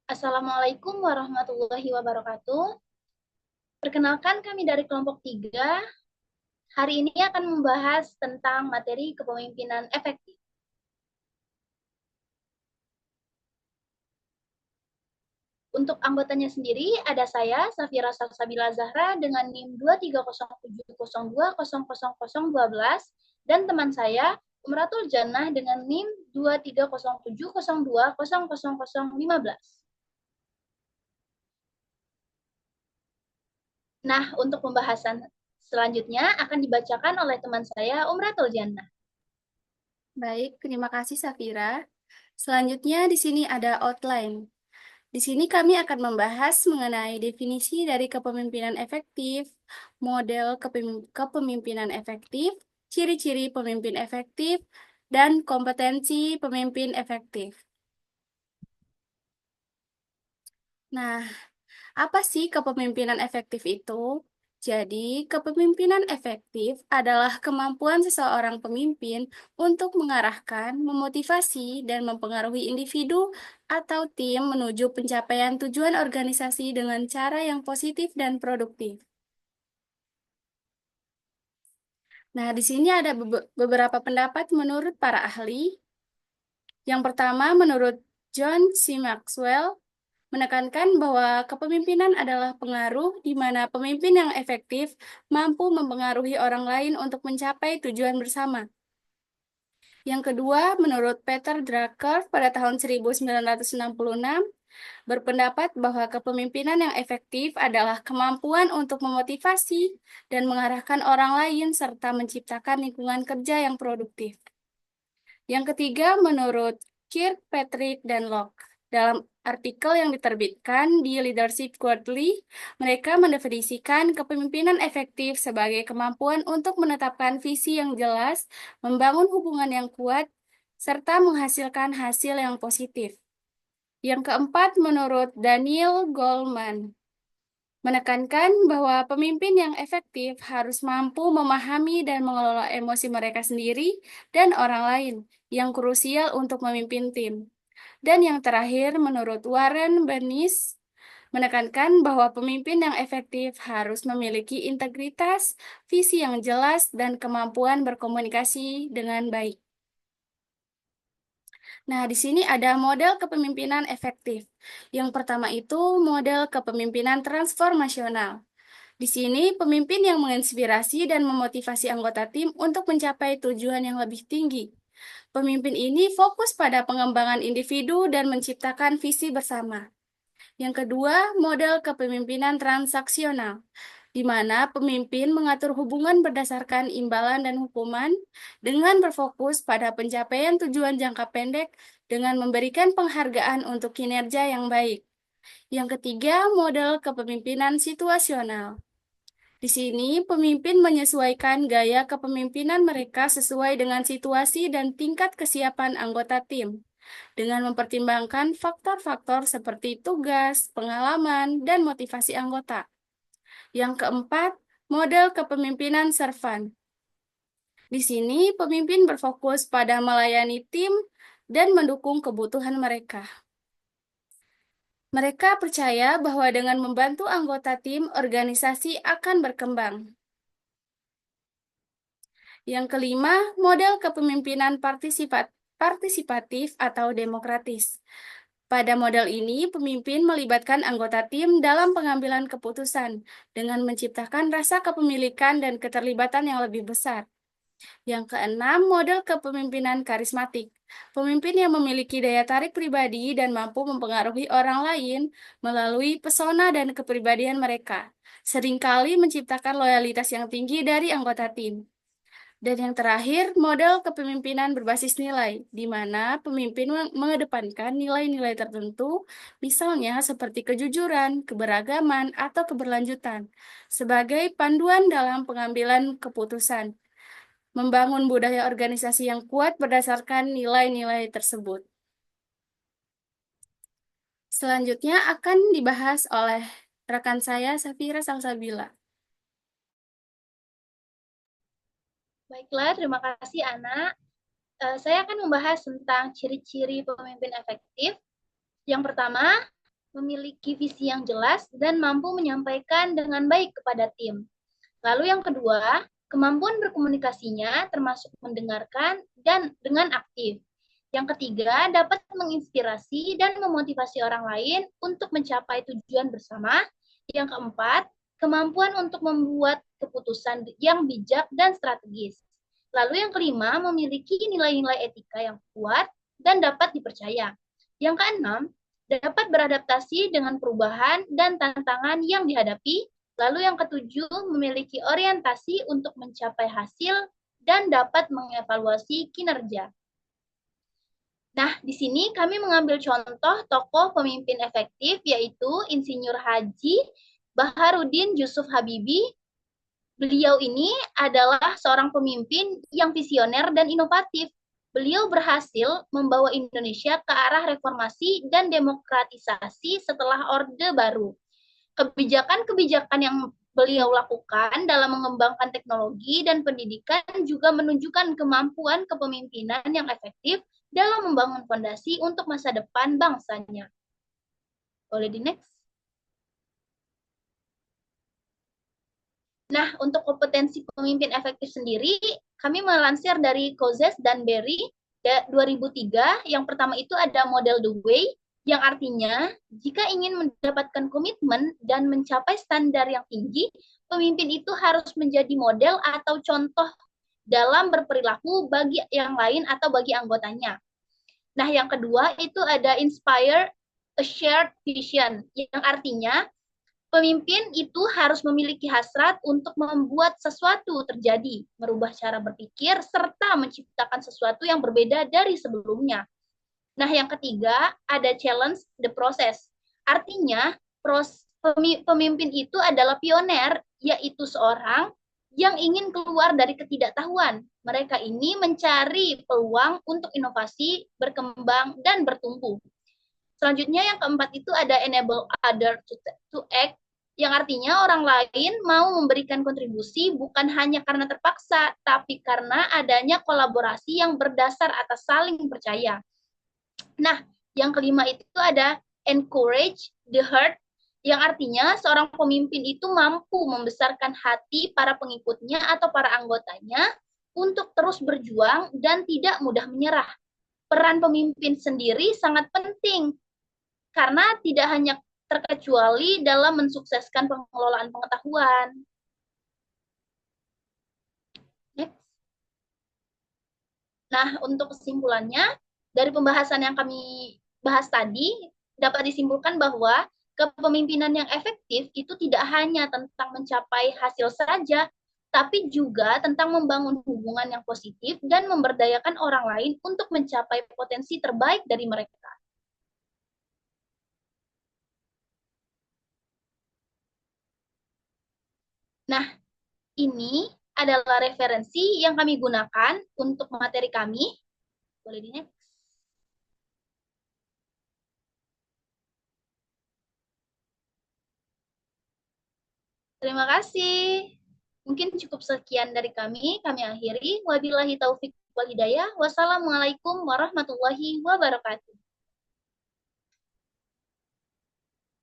Assalamualaikum warahmatullahi wabarakatuh. Perkenalkan kami dari kelompok 3. Hari ini akan membahas tentang materi kepemimpinan efektif. Untuk anggotanya sendiri, ada saya, Safira Salsabila Zahra, dengan NIM 23070200012, dan teman saya, Umratul Jannah, dengan NIM 23070200015. Nah, untuk pembahasan selanjutnya akan dibacakan oleh teman saya, Umratul Jannah. Baik, terima kasih Safira. Selanjutnya di sini ada outline. Di sini kami akan membahas mengenai definisi dari kepemimpinan efektif, model kepemimpinan efektif, ciri-ciri pemimpin efektif, dan kompetensi pemimpin efektif. Nah, apa sih kepemimpinan efektif itu? Jadi, kepemimpinan efektif adalah kemampuan seseorang pemimpin untuk mengarahkan, memotivasi, dan mempengaruhi individu atau tim menuju pencapaian tujuan organisasi dengan cara yang positif dan produktif. Nah, di sini ada beberapa pendapat menurut para ahli. Yang pertama, menurut John C. Maxwell, menekankan bahwa kepemimpinan adalah pengaruh di mana pemimpin yang efektif mampu mempengaruhi orang lain untuk mencapai tujuan bersama. Yang kedua, menurut Peter Drucker pada tahun 1966, berpendapat bahwa kepemimpinan yang efektif adalah kemampuan untuk memotivasi dan mengarahkan orang lain serta menciptakan lingkungan kerja yang produktif. Yang ketiga, menurut Kirkpatrick dan Locke, dalam artikel yang diterbitkan di Leadership Quarterly, mereka mendefinisikan kepemimpinan efektif sebagai kemampuan untuk menetapkan visi yang jelas, membangun hubungan yang kuat, serta menghasilkan hasil yang positif. Yang keempat, menurut Daniel Goleman, menekankan bahwa pemimpin yang efektif harus mampu memahami dan mengelola emosi mereka sendiri dan orang lain yang krusial untuk memimpin tim. Dan yang terakhir, menurut Warren Bennis, menekankan bahwa pemimpin yang efektif harus memiliki integritas, visi yang jelas, dan kemampuan berkomunikasi dengan baik. Nah, di sini ada model kepemimpinan efektif. Yang pertama itu model kepemimpinan transformasional. Di sini, pemimpin yang menginspirasi dan memotivasi anggota tim untuk mencapai tujuan yang lebih tinggi. Pemimpin ini fokus pada pengembangan individu dan menciptakan visi bersama. Yang kedua, model kepemimpinan transaksional, di mana pemimpin mengatur hubungan berdasarkan imbalan dan hukuman dengan berfokus pada pencapaian tujuan jangka pendek dengan memberikan penghargaan untuk kinerja yang baik. Yang ketiga, model kepemimpinan situasional. Di sini, pemimpin menyesuaikan gaya kepemimpinan mereka sesuai dengan situasi dan tingkat kesiapan anggota tim, dengan mempertimbangkan faktor-faktor seperti tugas, pengalaman, dan motivasi anggota. Yang keempat, model kepemimpinan servant. Di sini, pemimpin berfokus pada melayani tim dan mendukung kebutuhan mereka. Mereka percaya bahwa dengan membantu anggota tim, organisasi akan berkembang. Yang kelima, model kepemimpinan partisipatif atau demokratis. Pada model ini, pemimpin melibatkan anggota tim dalam pengambilan keputusan dengan menciptakan rasa kepemilikan dan keterlibatan yang lebih besar. Yang keenam, model kepemimpinan karismatik. Pemimpin yang memiliki daya tarik pribadi dan mampu mempengaruhi orang lain melalui pesona dan kepribadian mereka, seringkali menciptakan loyalitas yang tinggi dari anggota tim. Dan yang terakhir, model kepemimpinan berbasis nilai, di mana pemimpin mengedepankan nilai-nilai tertentu, misalnya seperti kejujuran, keberagaman, atau keberlanjutan, sebagai panduan dalam pengambilan keputusan, membangun budaya organisasi yang kuat berdasarkan nilai-nilai tersebut. Selanjutnya akan dibahas oleh rekan saya, Safira Salsabila. Baiklah, terima kasih Ana. Saya akan membahas tentang ciri-ciri pemimpin efektif. Yang pertama, memiliki visi yang jelas dan mampu menyampaikan dengan baik kepada tim. Lalu yang kedua, kemampuan berkomunikasinya termasuk mendengarkan dan dengan aktif. Yang ketiga, dapat menginspirasi dan memotivasi orang lain untuk mencapai tujuan bersama. Yang keempat, kemampuan untuk membuat keputusan yang bijak dan strategis. Lalu yang kelima, memiliki nilai-nilai etika yang kuat dan dapat dipercaya. Yang keenam, dapat beradaptasi dengan perubahan dan tantangan yang dihadapi. Lalu yang ketujuh, memiliki orientasi untuk mencapai hasil dan dapat mengevaluasi kinerja. Nah, di sini kami mengambil contoh tokoh pemimpin efektif, yaitu Insinyur Haji Baharudin Yusuf Habibie. Beliau ini adalah seorang pemimpin yang visioner dan inovatif. Beliau berhasil membawa Indonesia ke arah reformasi dan demokratisasi setelah Orde Baru. Kebijakan-kebijakan yang beliau lakukan dalam mengembangkan teknologi dan pendidikan juga menunjukkan kemampuan kepemimpinan yang efektif dalam membangun fondasi untuk masa depan bangsanya. Boleh di next? Nah, untuk kompetensi pemimpin efektif sendiri, kami melansir dari Kozes dan Berry 2003. Yang pertama itu ada model The Way, yang artinya jika ingin mendapatkan komitmen dan mencapai standar yang tinggi, pemimpin itu harus menjadi model atau contoh dalam berperilaku bagi yang lain atau bagi anggotanya. Nah, yang kedua itu ada Inspire a Shared Vision, yang artinya pemimpin itu harus memiliki hasrat untuk membuat sesuatu terjadi, merubah cara berpikir, serta menciptakan sesuatu yang berbeda dari sebelumnya. Nah, yang ketiga, ada challenge the process. Artinya, pemimpin itu adalah pioner, yaitu seorang yang ingin keluar dari ketidaktahuan. Mereka ini mencari peluang untuk inovasi, berkembang, dan bertumbuh. Selanjutnya yang keempat itu ada enable other to act, yang artinya orang lain mau memberikan kontribusi bukan hanya karena terpaksa, tapi karena adanya kolaborasi yang berdasar atas saling percaya. Nah, yang kelima itu ada encourage the heart, yang artinya seorang pemimpin itu mampu membesarkan hati para pengikutnya atau para anggotanya untuk terus berjuang dan tidak mudah menyerah. Peran pemimpin sendiri sangat penting karena tidak hanya terkecuali dalam mensukseskan pengelolaan pengetahuan. Next. Nah, untuk kesimpulannya, dari pembahasan yang kami bahas tadi, dapat disimpulkan bahwa kepemimpinan yang efektif itu tidak hanya tentang mencapai hasil saja, tapi juga tentang membangun hubungan yang positif dan memberdayakan orang lain untuk mencapai potensi terbaik dari mereka. Nah, ini adalah referensi yang kami gunakan untuk materi kami. Boleh di next. Terima kasih. Mungkin cukup sekian dari kami. Kami akhiri. Wabillahi taufik wal hidayah. Wassalamualaikum warahmatullahi wabarakatuh.